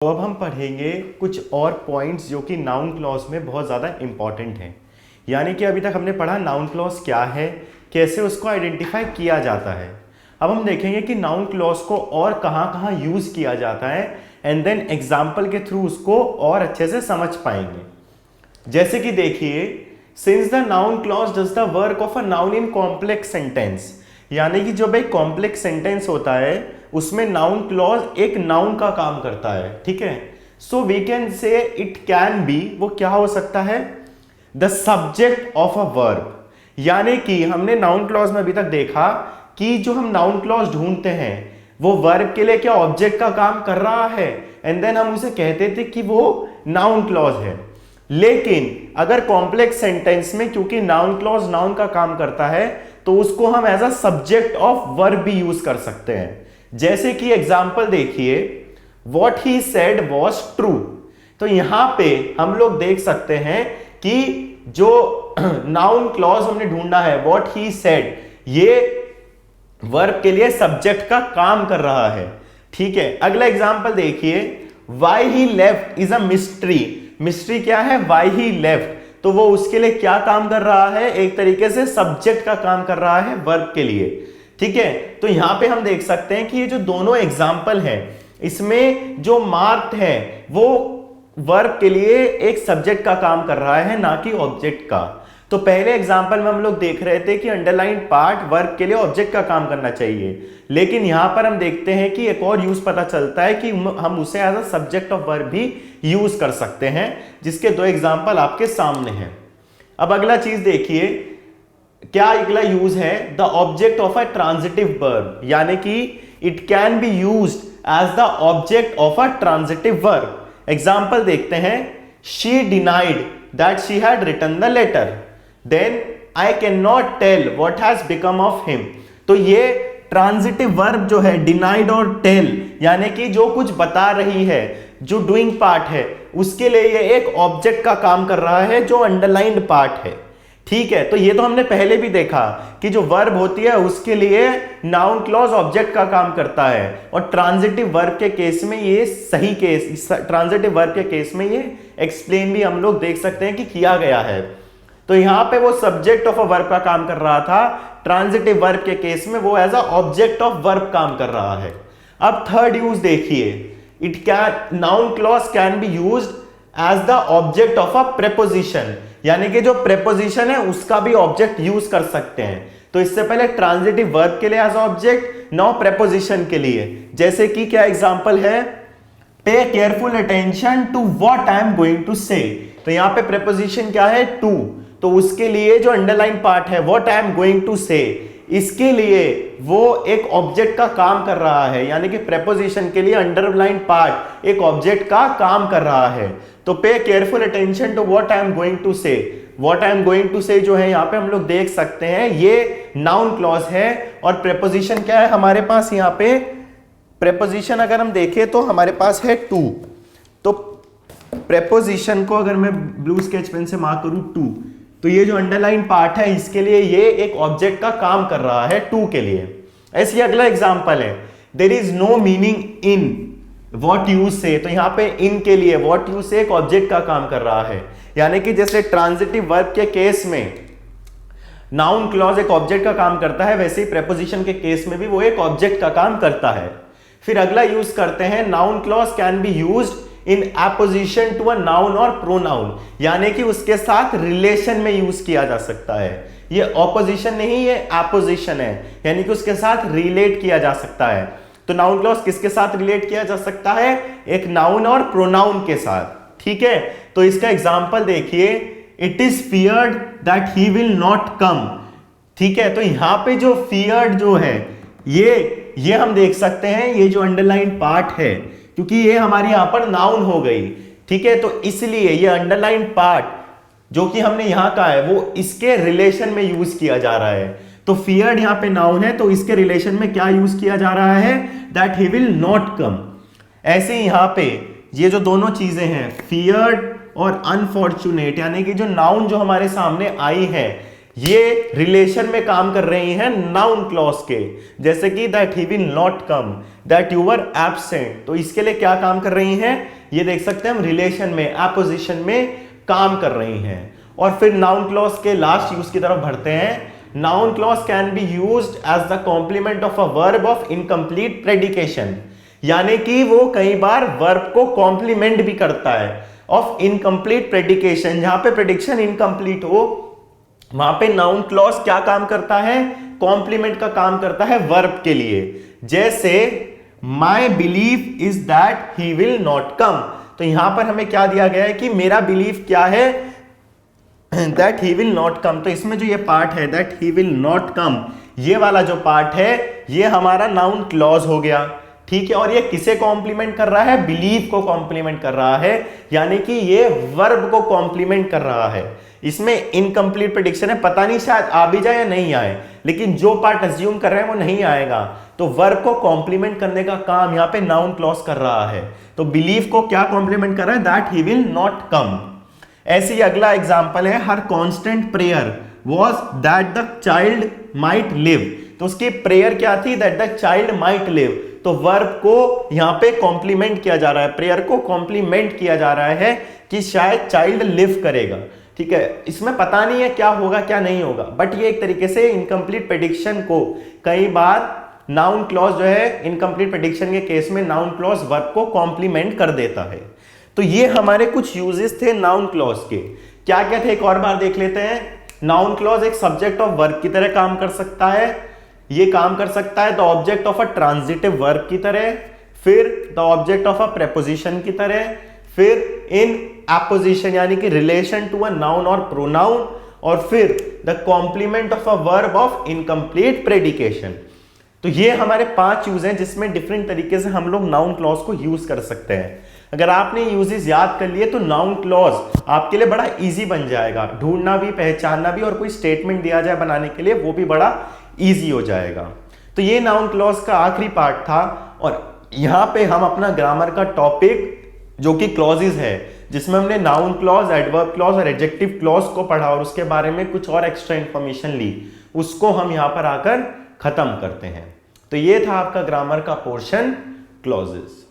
तो अब हम पढ़ेंगे कुछ और पॉइंट्स जो कि नाउन क्लॉज में बहुत ज़्यादा इंपॉर्टेंट हैं। यानी कि अभी तक हमने पढ़ा नाउन क्लॉज क्या है, कैसे उसको आइडेंटिफाई किया जाता है। अब हम देखेंगे कि नाउन क्लॉज को और कहाँ कहाँ यूज़ किया जाता है एंड देन एग्जाम्पल के थ्रू उसको और अच्छे से समझ पाएंगे। जैसे कि देखिए, since the noun clause does the work of a noun in complex sentence, यानी कि जब एक कॉम्प्लेक्स सेंटेंस होता है उसमें नाउन क्लॉज एक नाउन का काम करता है। ठीक है, so we can say it can be, वो क्या हो सकता है, the subject of a verb. यानी कि हमने नाउन क्लॉज में अभी तक देखा कि जो हम नाउन क्लॉज ढूंढते हैं वो वर्ब के लिए क्या ऑब्जेक्ट का काम कर रहा है एंड देन हम उसे कहते थे कि वो नाउन क्लॉज है। लेकिन अगर कॉम्प्लेक्स सेंटेंस में क्योंकि नाउन क्लॉज नाउन का काम करता है तो उसको हम as a subject of verb भी यूज कर सकते हैं। जैसे कि एग्जाम्पल देखिए, what he said was true. तो यहां पे हम लोग देख सकते हैं कि जो नाउन क्लॉज हमने ढूंढा है वॉट ही सेड, ये वर्ब के लिए सब्जेक्ट का काम कर रहा है। ठीक है, अगला एग्जाम्पल देखिए, why he left is a mystery. Mystery क्या है, वाई ही लेफ्ट, तो वो उसके लिए क्या काम कर रहा है, एक तरीके से सब्जेक्ट का काम कर रहा है वर्ब के लिए। ठीक है, तो यहां पे हम देख सकते हैं कि ये जो दोनों एग्जाम्पल हैं इसमें जो मार्क्ड है वो वर्ब के लिए एक सब्जेक्ट का काम कर रहा है, ना कि ऑब्जेक्ट का। तो पहले एग्जाम्पल में हम लोग देख रहे थे कि अंडरलाइन पार्ट वर्ब के लिए ऑब्जेक्ट का काम करना चाहिए, लेकिन यहां पर हम देखते हैं कि एक और यूज पता चलता है कि हम उसे as a subject of verb भी यूज कर सकते हैं, जिसके दो एग्जाम्पल आपके सामने हैं। अब अगला चीज देखिए, क्या अगला यूज है, the object of a transitive verb, यानी कि it can be used as the object of a transitive verb. Example देखते हैं, she denied that she had written the letter, then I can not tell what has become of him. तो ये transitive verb जो है denied और tell, यानी कि जो कुछ बता रही है, जो डूइंग पार्ट है, उसके लिए ये एक ऑब्जेक्ट का काम कर रहा है जो अंडरलाइंड पार्ट है। ठीक है, तो ये तो हमने पहले भी देखा कि जो वर्ब होती है उसके लिए नाउन क्लॉज ऑब्जेक्ट का काम करता है, और ट्रांजिटिव वर्ब के केस में ये सही केस, ट्रांजिटिव वर्ब के केस में ये एक्सप्लेन भी हम लोग देख सकते हैं कि किया गया है। तो यहां पे वो सब्जेक्ट ऑफ अ वर्ब का काम कर रहा था, ट्रांजिटिव वर्ब के केस में वो as a object of verb काम कर रहा है। अब थर्ड यूज देखिए, it can, noun clause can be used as the object of a preposition, यानी कि जो प्रेपोजिशन है उसका भी ऑब्जेक्ट यूज कर सकते हैं। तो इससे पहले ट्रांजिटिव वर्ब के लिए एज ऑब्जेक्ट, नाउ प्रेपोजिशन के लिए। जैसे कि क्या एग्जांपल है, pay careful attention to what I am going to say. तो यहां पे प्रेपोजिशन क्या है, टू, तो उसके लिए जो अंडरलाइन पार्ट है what I am going to say, इसके लिए वो एक ऑब्जेक्ट का काम कर रहा है, यानी कि प्रेपोजिशन के लिए अंडरलाइन पार्ट एक ऑब्जेक्ट का काम कर रहा है। तो pay careful attention to what I am going to say, what I am going to say जो है यहाँ पे हम लोग देख सकते हैं ये नाउन क्लॉज है, और प्रेपोजिशन क्या है हमारे पास, यहाँ पे प्रेपोजिशन अगर हम देखें तो हमारे पास है टू। तो प्रेपोजिशन को अगर मैं ब्लू स्केच पेन से मार्क करूं टू, तो ये जो अंडरलाइन पार्ट है इसके लिए ये एक ऑब्जेक्ट का काम कर रहा है टू के लिए। ऐसे अगला एग्जांपल है, there is no meaning in what you say. तो यहां पे इन के लिए व्हाट यू से एक ऑब्जेक्ट का काम कर रहा है, यानी कि जैसे ट्रांजिटिव वर्ब के केस में नाउन क्लॉज एक ऑब्जेक्ट का काम करता है, वैसे ही प्रेपोजिशन के केस में भी वो एक ऑब्जेक्ट का काम करता है। फिर अगला यूज करते हैं, noun clause can be used in apposition to a noun और प्रोनाउन, यानी कि उसके साथ रिलेशन में यूज किया जा सकता है। ये ऑपोजिशन नहीं, ये एपोजिशन है, यानी कि उसके साथ रिलेट किया जा सकता है। तो नाउन क्लॉज किसके साथ रिलेट किया जा सकता है, एक नाउन और प्रोनाउन के साथ। ठीक है, तो इसका एग्जांपल देखिए, it is feared that he will not कम। ठीक है, तो यहां पे जो फियर्ड जो है ये हम देख सकते हैं, ये जो अंडरलाइन पार्ट है, क्योंकि ये हमारी यहां पर नाउन हो गई। ठीक है, तो इसलिए ये अंडरलाइन पार्ट जो कि हमने यहां कहा है वो इसके रिलेशन में यूज किया जा रहा है। तो फियर्ड यहां पे नाउन है, तो इसके रिलेशन में क्या यूज किया जा रहा है, that he will not come. ऐसे ही यहां पे ये जो दोनों चीजें हैं, फियर्ड और अनफॉर्चुनेट, यानी कि जो नाउन जो हमारे सामने आई है, ये रिलेशन में काम कर रही हैं नाउन क्लॉज के, जैसे कि that he will not come, that you were absent, तो इसके लिए क्या काम कर रही हैं, ये देख सकते हैं हम रिलेशन में, एपोजिशन में काम कर रही हैं। और फिर नाउन क्लॉज के लास्ट यूज की तरफ बढ़ते हैं। Noun clause can be used as the complement of a verb of incomplete predication, यानी कि वो कई बार वर्ब को कॉम्प्लीमेंट भी करता है ऑफ इनकम्प्लीट प्रेडिकेशन, जहां पे प्रेडिक्शन इनकम्प्लीट हो वहां पे नाउन क्लॉज क्या काम करता है, कॉम्प्लीमेंट का काम करता है वर्ब के लिए। जैसे my believe is that he will not कम, तो यहां पर हमें क्या दिया गया है कि मेरा बिलीव क्या है, दैट ही विल नॉट कम। तो इसमें जो ये पार्ट है दैट ही विल नॉट कम, ये वाला जो पार्ट है ये हमारा नाउन क्लॉज हो गया, ठीक है। और ये किसे कॉम्प्लीमेंट कर रहा है, बिलीव को कॉम्प्लीमेंट कर रहा है, यानी कि ये वर्ब को कॉम्प्लीमेंट कर रहा है। इसमें इनकम्प्लीट प्रेडिक्शन है, पता नहीं शायद आ भी जाए या नहीं आए, लेकिन जो पार्ट अज्यूम कर रहे हैं वो नहीं आएगा, तो वर्ब को कॉम्प्लीमेंट करने का काम यहां पे नाउन क्लॉज कर रहा है। तो बिलीव को क्या कॉम्प्लीमेंट कर रहा है, that he will not come. ऐसे ही अगला एग्जांपल है, her constant prayer was that the child might live, तो उसकी प्रेयर क्या थी, that the child might live, तो वर्ब को यहां पे कॉम्प्लीमेंट किया जा रहा है, प्रेयर को कॉम्प्लीमेंट किया जा रहा है कि शायद चाइल्ड लिव करेगा, ठीक है। इसमें पता नहीं है क्या होगा क्या नहीं होगा, बट ये एक तरीके से इनकम्प्लीट प्रेडिक्शन को कई बार नाउन क्लॉज जो है, इनकम्प्लीट प्रेडिक्शन के केस में नाउन क्लॉज वर्ब को कॉम्प्लीमेंट कर देता है। तो ये हमारे कुछ यूजेस थे नाउन क्लॉज के। क्या क्या थे एक और बार देख लेते हैं। नाउन क्लॉज एक सब्जेक्ट ऑफ वर्ब की तरह काम कर सकता है, ये काम कर सकता है the object of a transitive verb की तरह, फिर the object of a preposition की तरह, फिर इन एपोजिशन यानी कि रिलेशन टू अ नाउन और प्रोनाउन, और फिर the complement of a verb of incomplete predication. तो ये हमारे 5 यूज हैं जिसमें डिफरेंट तरीके से हम लोग नाउन क्लॉज को यूज कर सकते हैं। अगर आपने यूजेस याद कर लिए तो नाउन क्लॉज आपके लिए बड़ा इजी बन जाएगा, ढूंढना भी पहचानना भी, और कोई स्टेटमेंट दिया जाए बनाने के लिए वो भी बड़ा इजी हो जाएगा। तो ये नाउन क्लॉज का आखिरी पार्ट था, और यहां पे हम अपना ग्रामर का टॉपिक जो कि क्लॉजेस है, जिसमें हमने नाउन क्लॉज, एडवर्ब क्लॉज और एडजेक्टिव क्लॉज को पढ़ा और उसके बारे में कुछ और एक्स्ट्रा इंफॉर्मेशन ली, उसको हम यहां पर आकर खत्म करते हैं। तो ये था आपका ग्रामर का पोर्शन क्लॉजेस।